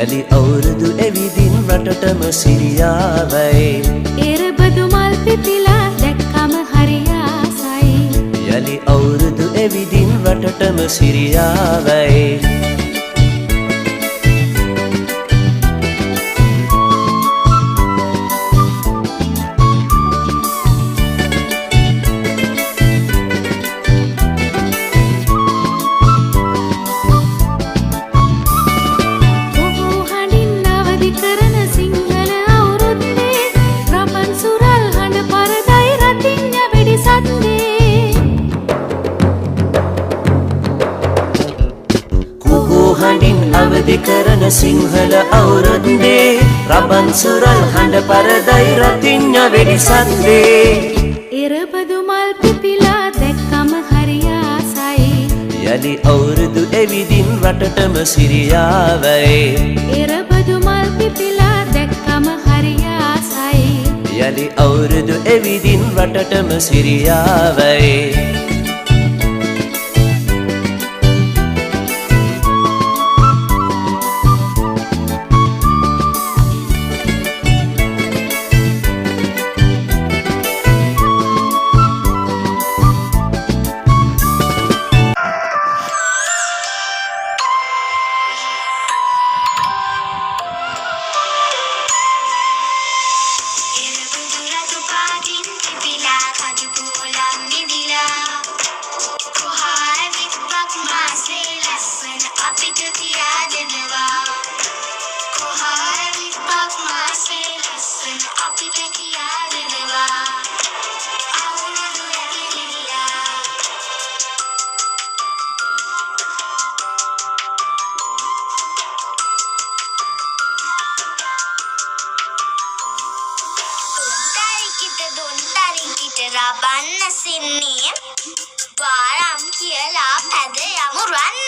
යලි අවුරුදු එවිදින් රටටම සිරියාවයි එරබදු මල් පිපිලා දැක්කම හරි ආසයි යලි අවුරුදු එවිදින් රටටම සිරියාවයි අවදි කරන සිංහල අවුරුද්දේ රබන් සුරල් හඬ පරදයි රතිඤ්ඤ වෙඩි සද්දේ එරබදු මල් පිපිලා දැක්කම හරි ආසයි යලි අවුරුදු එවිදින් රටටම සිරියාවයි එරබදු මල් පිපිලා දැක්කම හරි ආසයි යලි අවුරුදු එවිදින් රටටම සිරියාවයි රබන්න සින්නේ වාරම් කියලා පැද යමු රන්